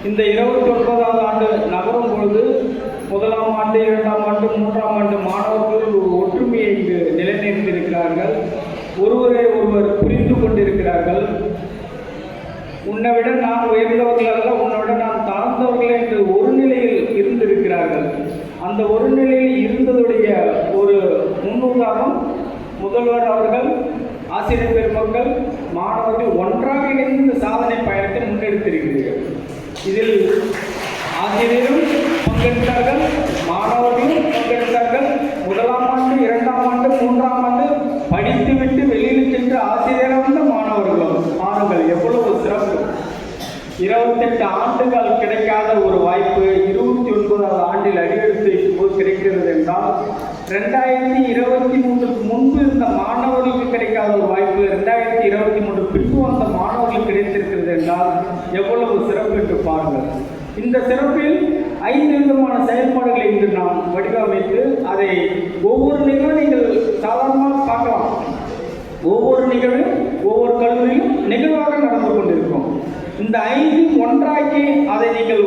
இந்த 29வது ஆண்டு நகரும் பொழுது முதலாம் ஆண்டு, இரண்டாம் ஆண்டு, மூன்றாம் ஆண்டு மாணவர்கள் ஒரு ஒற்றுமையை இங்கு நிலைநிறுத்தியிருக்கிறார்கள். ஒருவரை ஒருவர் புரிந்து கொண்டிருக்கிறார்கள். உன்னை விட நான் உயர்ந்தவர்கள் அல்ல, உன்னை விட நான் தாழ்ந்தவர்கள் என்று ஒரு நிலையில் இருந்திருக்கிறார்கள். அந்த ஒரு நிலையில் இருந்ததுடைய ஒரு முன்னுதாரணம் முதல்வர் அவர்கள், ஆசிரியர் பெருமக்கள், மாணவர்கள் ஒன்றாக இணைந்து இந்த சாதனை பயணத்தை முன்னெடுத்திருக்கிறீர்கள். இதில் ஆசிரியரும் பங்கெடுத்தார்கள், மாணவர்களும் பங்கெடுத்தார்கள். முதலாம் ஆண்டு, இரண்டாம் ஆண்டு, மூன்றாம் ஆண்டு படித்துவிட்டு வெளியில் சென்று ஆசிரியராக வந்த மாணவர்களும் பாருங்கள் எவ்வளவு சிறப்பு. 28 ஆண்டுகள் கிடைக்காத ஒரு வாய்ப்பு 29வது ஆண்டில் அடியெடுத்து வைக்கும்போது கிடைக்கிறது என்றால், 2023 முன்பு இருந்த மாணவர்களுக்கு கிடைக்காத ஒரு வாய்ப்பு 2023 பின்பு வந்த மாணவர்களுக்கு கிடைத்திருக்கிறது என்றால் எவ்வளவு சிறப்பு என்று பாருங்கள். இந்த சிறப்பில் 5 விதமான செயல்பாடுகளை இன்று நாம் வடிவமைத்து அதை ஒவ்வொரு நிகழ்வும் நீங்கள் சாதாரணமாக பார்க்கலாம். ஒவ்வொரு நிகழ்வும் ஒவ்வொரு கல்லூரியும் நிகழ்வாக நடந்து கொண்டிருக்கும். இந்த 5 ஒன்றாக்கி அதை நீங்கள்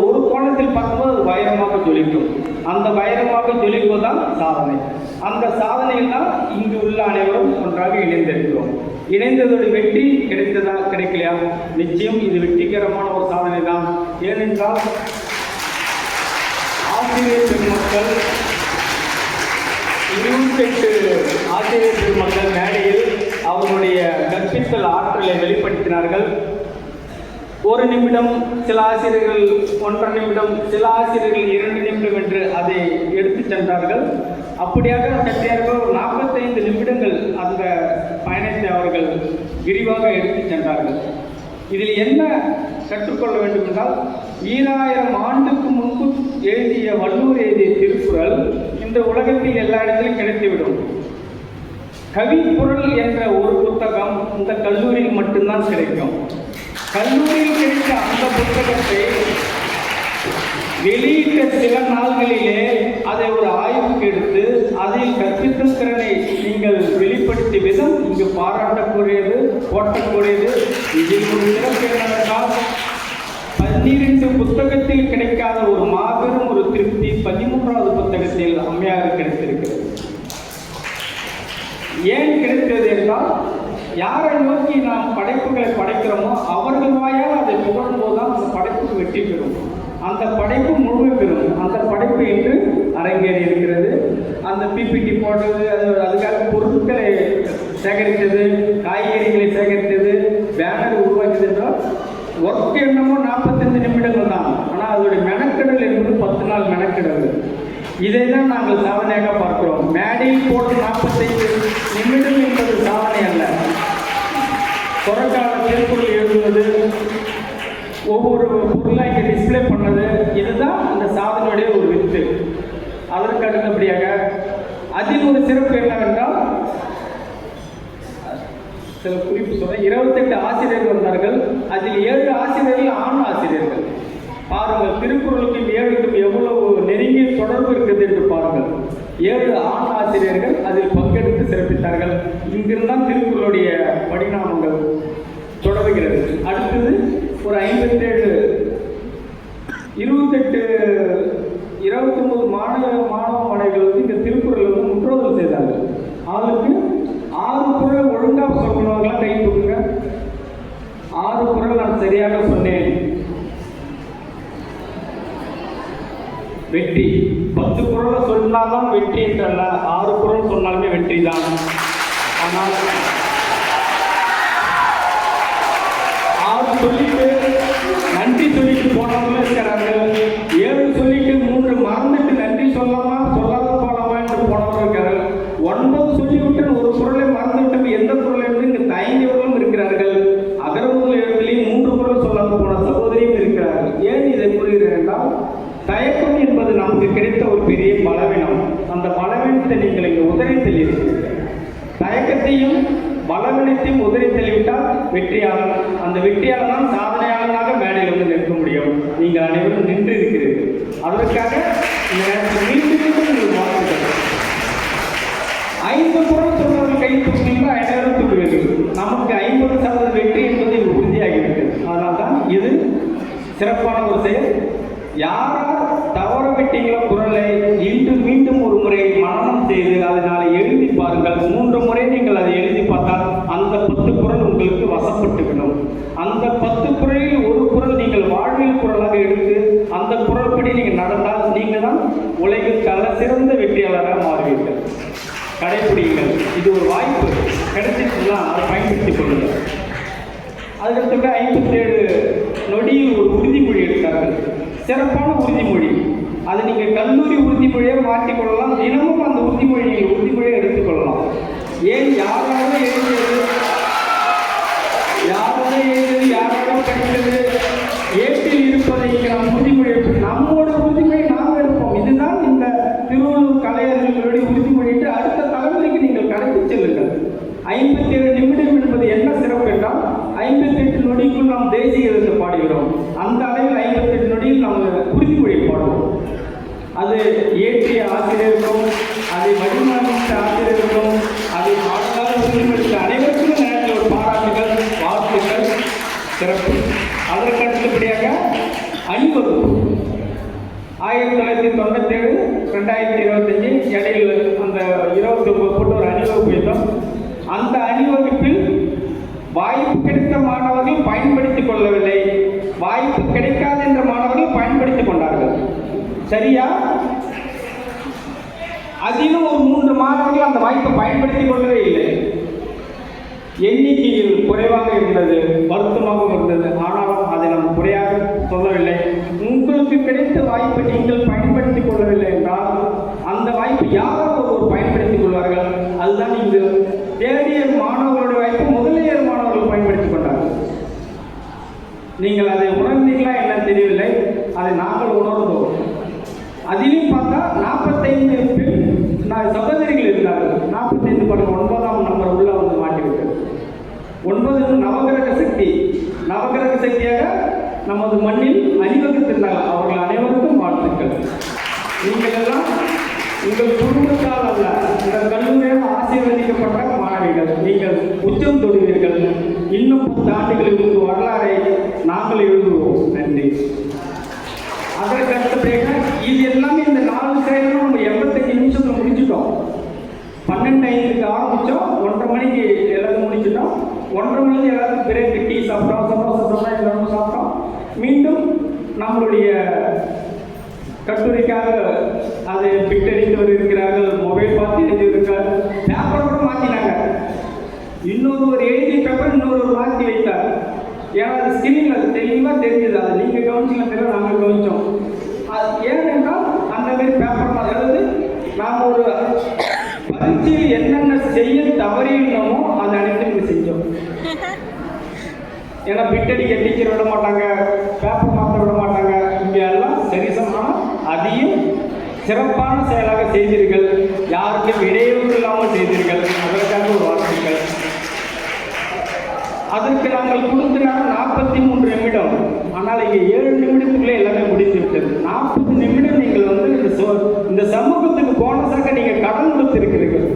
ஒரு கோணத்தில் பார்க்கும்போது அது வைரமாக ஜொலிக்கும். அந்த வைரமாக ஜொலிப்பதுதான் சாதனை. அந்த சாதனையில் தான் இங்கு உள்ள அனைவரும் ஒன்றாக இணைந்திருக்கிறோம். இணைந்ததோடு வெற்றி கிடைத்ததா கிடைக்கலையா? நிச்சயம் இது வெற்றிகரமான ஒரு சாதனை தான். ஏனென்றால் ஆசிரியர் பெருமக்கள் 28 ஆசிரியர் பெருமக்கள் மேடையில் அவர்களுடைய கற்பித்தல் ஆற்றலை வெளிப்படுத்தினார்கள். 1 நிமிடம், சில ஆசிரியர்கள் 1.5 நிமிடம், சில ஆசிரியர்கள் 2 நிமிடம் என்று அதை எடுத்து சென்றார்கள். அப்படியாக கட்டியார்கள் 45 நிமிடங்கள் அந்த பயணத்தை அவர்கள் விரிவாக எடுத்து சென்றார்கள். இதில் என்ன கற்றுக்கொள்ள வேண்டும் என்றால், 2000 ஆண்டுக்கு முன்பு எழுதிய வள்ளுவர் எழுதிய திருக்குறள் இந்த உலகத்தில் எல்லா இடத்திலும் கிடைத்துவிடும். கவிக்குறள் என்ற ஒரு புத்தகம் இந்த கல்லூரியில் மட்டும்தான் கிடைக்கும். கல்லூரியில் கிடைத்த அந்த புத்தகத்தை வெளியிட்ட சில நாள்களிலே அதை ஒரு ஆய்வுக்கு எடுத்து அதில் கற்பித்தல் திறனை நீங்கள் வெளிப்படுத்திய விதம் இங்கு பாராட்டக்கூடியது, போட்டக்கூடியது. இதில் ஒரு சிறப்பு என்னவென்றால், 12 புத்தகத்தில் கிடைக்காத ஒரு மாபெரும் ஒரு திருப்தி 13வது புத்தகத்தில் அம்மையாக கிடைத்திருக்கிறது. ஏன் கிடைத்தது என்றால், யாரை நோக்கி நாம் படைப்புகளை படைக்கிறோமோ அவர்கள் வாயால் அதை புகழும்போது தான் அந்த படைப்புக்கு வெற்றி பெறும், அந்த படைப்பு முழுமை பெறும். அந்த படைப்பு இன்று அரங்கேறி இருக்கிறது. அந்த பிபிடி போடுறது, அதுக்காக பொருட்களை சேகரித்தது, காய்கறிகளை சேகரித்தது, பேனர் உருவாக்கியது என்றால் ஒர்க் என்னமோ 45 நிமிடங்கள் தான். ஆனால் அதோடைய மெனக்கெடல் என்பது 10 நாள் மெனக்கெடல். இதை தான் நாங்கள் சாதனையாக பார்க்கிறோம். மேடையில் போட்டு 45 நிமிடம் என்பது சாதனை அல்ல. தொடர்கால திருக்குறள் எழுதுவது, ஒவ்வொரு பொருளாக இங்கே டிஸ்பிளே பண்ணது, இதுதான் அந்த சாதனையுடைய ஒரு வித்து. அதற்கு அடுத்தபடியாக அதில் ஒரு சிறப்பு என்னவென்றால், சில குறிப்பு சொல்ல, 28 ஆசிரியர்கள் வந்தார்கள். அதில் 7 ஆசிரியர்கள் ஆண் ஆசிரியர்கள். பாருங்கள், திருக்குறளுக்கு 7க்கும் எவ்வளவு நெருங்கிய தொடர்பு இருக்குது என்று பாருங்கள். 7 ஆண் ஆசிரியர்கள் அதில் பங்கெடுத்து சிறப்பித்தார்கள். இங்கிருந்தான் திருக்குறளுடைய படிநாமங்கள் தொடர்கிறது. அடுத்தது ஒரு 57, 29 மாணவ மாணவிகளுக்கு இந்த திருக்குறள் வந்து முற்றோதல் செய்தார்கள். அவளுக்கு 6 குறள் ஒழுங்காக சொல்லுவாங்களாம் கை தூக்குங்க. 6 குறள் நான் சரியாக சொன்னேன். வெற்றி 10 குறளை சொன்னால்தான் வெற்றி என்றல்ல, 6 குறள் சொன்னாலுமே வெற்றி தான். ஆனால் 6 சொல்லிட்டு நன்றி சொல்லிட்டு போனவங்களும் இருக்கிறார்கள். 7 சொல்லிட்டு 3 மறந்துட்டு நன்றி சொல்லாமா சொல்லாத போலாமா என்று போனவர்கள் இருக்கிறார்கள். 9 சொல்லிவிட்டு ஒரு குறளை மறந்துவிட்டு எந்த குறளை என்று இங்கு தயங்கியவர்களும் இருக்கிறார்கள். அகர முதல் எழுத்துலையும் 3 குறள் சொல்லாத போன சகோதரியும் இருக்கிறார்கள். ஏன் இதை கூறுகிறேன் என்றால், தயக்கம் என்பது நமக்கு கிடைத்த ஒரு பெரிய பலவீனம். அந்த பலவீனத்தை நீங்கள் இங்கு உதறி தள்ளியிருக்கிறீர்கள். தயக்கத்தையும் பலவீனத்தையும் உதறி தள்ளிவிட்டால் வெற்றியாளர். அந்த வெற்றியாளர் தான் சாதனையாளராக மேடையில் வந்து நிற்க முடியும். நீங்கள் அனைவரும் நின்று இருக்கிறீர்கள். அதற்காக இந்த நேரத்தில் மீண்டும் வாழ்த்துக்கள். 5 குறள் சொல்றவர்கள் கை தூக்கினீங்கன்னா 5000 தூக்குவீர்கள். நமக்கு 50% வெற்றி என்பது உறுதியாகிவிட்டது. அதனால் தான் இது சிறப்பான ஒரு செயல். யாரால் தவற விட்டீங்களோ குரலை மீண்டும் மீண்டும் ஒரு முறை மனனம் செய்து அதனால எழுதி பாருங்கள். 3 முறை நீங்கள் அதை எழுதி பார்த்தால் அந்த 10 குரல் உங்களுக்கு வசப்பட்டுவிடும். அந்த 10 குரலில் ஒரு குரல் நீங்கள் வாழ்வில் குரலாக எடுத்து அந்த குரல்படி நீங்கள் நடந்தால் நீங்கள் தான் உலகில் தலை சிறந்த வெற்றியாளராக மாறுவீர்கள். கடைபிடிங்கள். இது ஒரு வாய்ப்பு கிடைச்சிச்சுன்னா அதை பயன்படுத்திக் கொள்ளுங்கள். அதுக்கடுத்து 57 நொடியில் ஒரு உறுதிமொழி எடுத்தார்கள். சிறப்பான உறுதிமொழி. அதை நீங்கள் கல்லூரி உறுதிமொழியை மாற்றிக்கொள்ளலாம். தினமும் அந்த உறுதிமொழியை எடுத்துக்கொள்ளலாம். ஏன் யாராவது எழுதியது, யாராவது கிடைத்தது, ஏற்றில் இருப்பதை நாம் உறுதிமொழி நம்மோட உறுதிமொழி நாம் எடுப்போம். இதுதான் இந்த திருவள்ளூர் கலைஞர்களுடைய உறுதிமொழி என்று அடுத்த தலைமுறைக்கு நீங்கள் கடத்தி செல்லுங்கள். 57 நிமிடம் என்பது என்ன சிறப்பு என்றால் 58 நொடிக்குள் நாம் தேசிய கீதத்தை பாடுகிறோம். அந்த அளவில் 58 நொடியில் நாம் உறுதிமொழி பாடுவோம். அது இயற்றிய ஆசிரியருக்கும், அதை வடிவமைத்த ஆசிரியருக்கும், அதை பாடலாக உறுதிமொழித்த அனைவருக்கும் நேரத்தில் ஒரு பாராட்டுகள், வாழ்த்துக்கள், சிறப்பு. அதற்கு அடுத்தபடியாக அணிவகுப்பு 1997 2025 இடையில் அந்த 29 போட்டு ஒரு அணிவகுப்பு இருந்தோம். அந்த அணிவகுப்பில் வாய்ப்பு கிடைத்த மாணவர்கள் பயன்படுத்திக் கொள்ளவில்லை, வாய்ப்பு கிடைக்காது என்ற மாணவர்கள் பயன்படுத்திக் கொண்டார்கள். சரியா? அதிலும் ஒரு 3 மாணவர்கள் அந்த வாய்ப்பை பயன்படுத்திக் கொள்ளவே இல்லை. எண்ணிக்கையில் குறைவாக இருந்தது, வருத்தமாக இருந்தது. ஆனாலும் அதை நாம் குறையாக சொல்லவில்லை. உங்களுக்கு கிடைத்த வாய்ப்பை நீங்கள் பயன்படுத்திக் கொள்ளவில்லை என்றால் அந்த வாய்ப்பு யாரோ ஒருவர் பயன்படுத்திக் கொள்வார்கள். அதுதான் இங்கு தேடிய மாணவர்களுடைய வாய்ப்பு முதலியர் மாணவர்கள் பயன்படுத்திக் கொண்டார்கள். நீங்கள் அதை உணர்ந்தீங்களா என்ன தெரியவில்லை, அதை நாங்கள் உணர்ந்தோம். அதிலும் பார்த்தா 45 பெண் சகோதரிகள் இருந்தார்கள். 45 படம் 9ஆம் நம்பர் உள்ள வந்து மாட்டிவிட்டது. 9 நவகிரக சக்தி, நவகிரக சக்தியாக நமது மண்ணில் அணிவகுத்திருந்தார்கள். அவர்கள் அனைவருக்கும் வாழ்த்துக்கள். நீங்கள் எல்லாம் உங்கள் குடும்பத்தால் அல்ல, இந்த கல்லூரியால் ஆசீர்வதிக்கப்பட்ட மாணவிகள். நீங்கள் உச்சம் தொடுவீர்கள். இன்னும் 10 ஆண்டுகளில் உங்கள் வரலாறை நாங்கள் எழுதுவோம். நன்றி. அதற்கு அடுத்தபடியாக இது எல்லாமே இந்த 4 செயலும் நம்ம 85 நிமிஷத்துல முடிச்சுட்டோம். 12:05 ஆரம்பித்தோம், 1:30 மணிக்கு எல்லாரும் முடிச்சுட்டோம். 1:30 மணிக்கு எல்லாரும் பிரேக், டீ சாப்பிட்டோம், சமோசா எல்லாரும் சாப்பிட்டோம். மீண்டும் நம்மளுடைய கட்டுரைக்காக அதை பிட்டடித்து வருகிறார்கள், மொபைல் பார்த்து எழுதியிருக்கிறார்கள், பேப்பர் கூட மாற்றினாங்க. இன்னொரு எழுதிய பேப்பர் இன்னொரு மாற்றி வைத்தார். ஏன்னா அது ஸ்கிரீனில் அது தெளிவாக தெரிஞ்சது. அதை நீங்கள் கவனிச்சிங்க தெரியல, நாங்கள் கவனித்தோம். அது ஏனென்றால் அந்த மாதிரி பேப்பர் அதாவது நாம் ஒரு பரீட்சையில் என்னென்ன செய்ய தவறினோமோ அதை அனைத்தும் செஞ்சோம். ஏன்னா பிட்டடிக்க டீச்சர் விட மாட்டாங்க, பேப்பர் மாற்ற விட மாட்டாங்க. இங்கே எல்லாம் சரிசமான அதையும் சிறப்பான செயலாக செய்தீர்கள். யாருக்கும் இடையூறு இல்லாமல் செய்தீர்கள். அதற்காக ஒரு வாழ்த்துக்கள். அதற்கு நாங்கள் கொடுத்த நேரம் 43 நிமிடம். ஆனால் இங்கே 7 நிமிடத்துக்குள்ளே எல்லாமே முடித்து விட்டது. 40 நிமிடம் நீங்கள் இந்த சமூகத்துக்கு போனஸாக நீங்கள் கடன் கொடுத்திருக்கிறீர்கள்.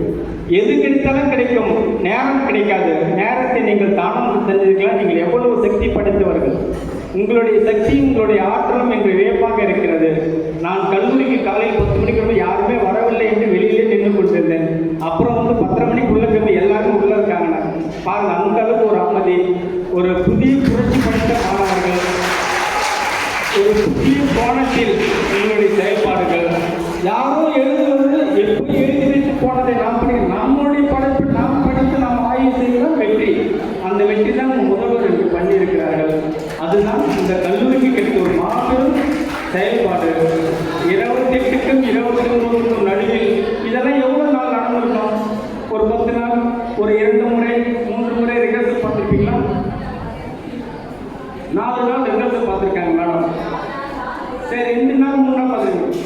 எது கிடைத்தாலும் கிடைக்கும், நேரம் கிடைக்காது. நேரத்தை நீங்கள் தானம் செஞ்சிருக்கலாம். நீங்கள் எவ்வளவு சக்தி படைத்தவர்கள். உங்களுடைய சக்தி, உங்களுடைய ஆற்றலும் என்று வியப்பாக இருக்கிறது. நான் கல்லூரிக்கு காலையில் 10 மணிக்கு யாருமே வரவில்லை என்று வெளியிலே நின்று கொண்டிருந்தேன். அப்புறம் 10:30 மணிக்குள்ள போய் எல்லாரும் உள்ள இருக்காங்க. பாருங்க, அந்த அளவுக்கு ஒரு அமைதி, ஒரு புதிய புரட்சி படைத்த மாணவர்கள், ஒரு புதிய கோணத்தில் உங்களுடைய செயல்பாடுகள். யாரோ எழுதுவது எப்படி எழுதி வைத்து போனதை நாம் நம்மளுடைய படைப்பு நாம் படித்து நாம் ஆய்வு செய்வதுதான் வெற்றி. அந்த வெற்றி தான் முதல்வர் என்று பண்ணியிருக்கிறார்கள். அதுதான் இந்த கல்லூரிக்கு கிடைத்த ஒரு மாபெரும் செயல்பாடு. 28க்கும் 29க்கும் நடுவில் இதெல்லாம் எவ்வளோ நாள் நடந்திருக்கோம்? ஒரு 10 நாள், ஒரு 2 முறை 3 முறை ரிஹர்சல் பார்த்துருப்பீங்களா? 4 நாள் ரிஹர்சல் பார்த்துருக்காங்க மேடம். சரி, 2 நாள் 3 நாள் பார்த்துருக்கீங்க.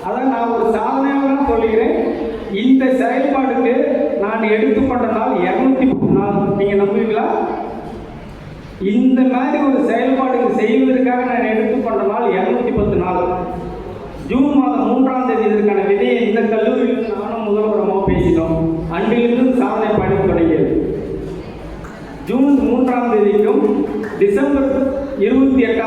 அதான் நான் ஒரு சாதனையாக தான் சொல்லுகிறேன். இந்த செயல்பாடுக்கு நான் எடுத்துக்கொண்ட நாள் 210 நாள். நீங்கள் நம்புவீங்களா? இந்த மாதிரி ஒரு செயல்பாடு செய்வதற்காக நான் எடுத்துக்கொண்ட நாள் 210 நாள். ஜூன் மாதம் 3ஆம் தேதி இதற்கான விதையை இந்த கல்லூரியில் நானும் முதல்வரமாக பேசினோம். அன்றிலிருந்து சாதனை பயணம் தொடங்கியது. ஜூன் 3ஆம் தேதிக்கும் டிசம்பர் 28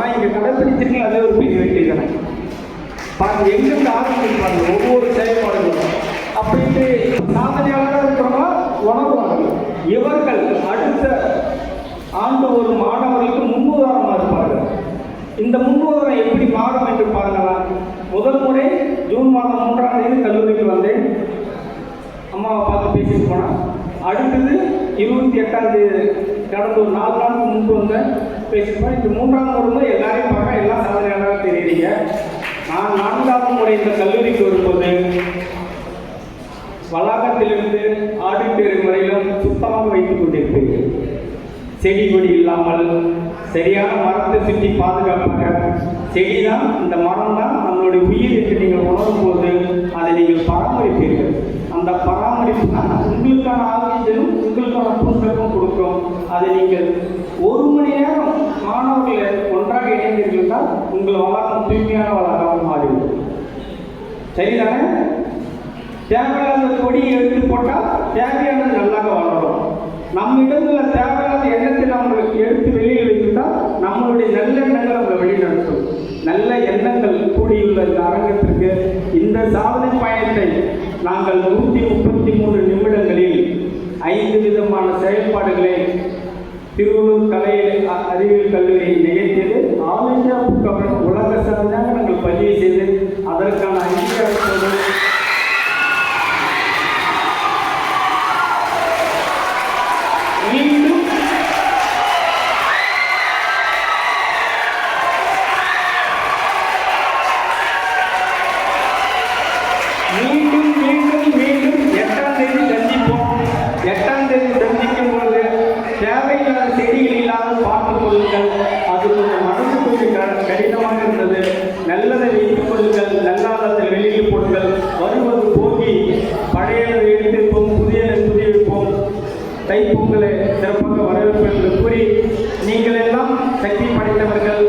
ஆனால் இங்கே கடைப்பிடிச்சிருக்கீங்க, அதே ஒரு பெரிய வெற்றி தானே. பாருங்க எங்கிருந்து ஆரம்பிச்சிருப்பாங்க ஒவ்வொரு செயல்பாடுகளும். அப்படின்ட்டு சாதனையாளராக இருக்கிறவங்க உணர்வாங்க. இவர்கள் அடுத்த ஆண்டு ஒரு மாணவர்களுக்கு முன்னுதாரணமாக இருப்பார்கள். இந்த முன்னுதாரணம் எப்படி மாறும் என்று பாருங்களா. முதல் முறை ஜூன் மாதம் 3ஆம் தேதி கல்லூரிக்கு வந்தேன். அம்மாவை பார்த்து பேசிட்டு போனேன். அடுத்தது 28ஆம் தேதி கடந்த ஒரு 4 நாளுக்கு முன்பு வந்தேன், பேசிட்டு போனேன். இந்த 3ஆம் வரும்போது எல்லாரையும் பார்க்க எல்லாம் சாதனையாளராக தெரியுறீங்க. நான் 4ஆவது முறை இந்த கல்லூரிக்கு வரும்போது வளாகத்திலிருந்து ஆடிட்டோரியம் வரையிலும் சுத்தமாக வைத்துக் கொண்டிருப்பீர்கள். செடி கொடி இல்லாமல் சரியான மரத்தை சுற்றி பாதுகாப்பாக. செடி தான், இந்த மரம் தான் நம்மளுடைய உயிர் என்று நீங்கள் உணரும் போது அதை நீங்கள் பராமரிப்பீர்கள். அந்த பராமரிப்பு தான் உங்களுக்கான ஆரோக்கியத்திலும் உங்களுக்கான புண்களும் கொடுக்கும். அதை நீங்கள் 1 மணி நேரம் மாணவர்களை ஒன்றாக இணைந்தீர்கள், உங்கள் வளாகம் தூய்மையான வளாகம் மாறிவிடும். சரிதானே? தேவையான கொடியை எடுத்து போட்டால் தேவையானது நல்லாக வளரும். நம்ம இடத்துல தேவையான எண்ணத்தை நம்மளுக்கு எடுத்து வெளியில் வைத்துட்டால் நம்மளுடைய நல்லெண்ணங்கள் நம்மளை வெளிநடத்தும். நல்ல எண்ணங்கள் கூடியுள்ள இந்த அரங்கத்திற்கு இந்த சாதனை பயணத்தை நாங்கள் 133 நிமிடங்களில் 5 விதமான செயல்பாடுகளை திருவள்ளூர் கலை அறிவியல் கல்லூரி நிகழ்த்தியது. ஆல் இந்தியா புக் அவார்டு உலக சாதனையாக நாங்கள் பதிவு செய்து அதற்கான அங்கீகாரத்தோடு மீண்டும் மீண்டும் மீண்டும் மீண்டும் 8ஆம் தேதி சந்திப்போம். 8ஆம் தேதி சந்திக்கும் பொழுது தேவையில்லாத செடிகள் இல்லாத பார்த்துக் கொள்ளுங்கள். அது கொஞ்சம் மனசு கொஞ்சம் கடினமாக இருந்தது. நல்லதை வைத்துக் கொள்ளுங்கள், நல்லாததை வெளியில் போடுங்கள். வருவது போகி பழையதை எடுத்திருப்போம், புதியதை புதியிருப்போம். தைப்பொங்கலை சிறப்பாக வரவேற்பு என்று கூறி, நீங்கள் எல்லாம் சக்தி படைத்தவர்கள்.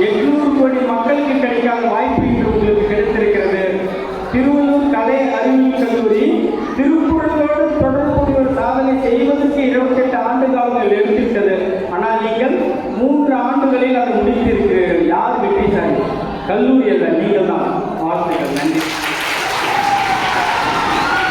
800 கோடி மக்களுக்கு கிடைக்காத வாய்ப்பு இன்று உங்களுக்கு கிடைத்திருக்கிறது. திருவள்ளூர் கலை அறிவியல் கல்லூரி திருக்குறளோடு தொடர்புடைய ஒரு சாதனை செய்வதற்கு 28 ஆண்டு காலங்கள் எடுத்துவிட்டது. ஆனால் நீங்கள் 3 ஆண்டுகளில் அதை முடித்திருக்கிறீர்கள். யார் வெற்றிசாலி? கல்லூரி அல்ல, நீங்கள் தான்.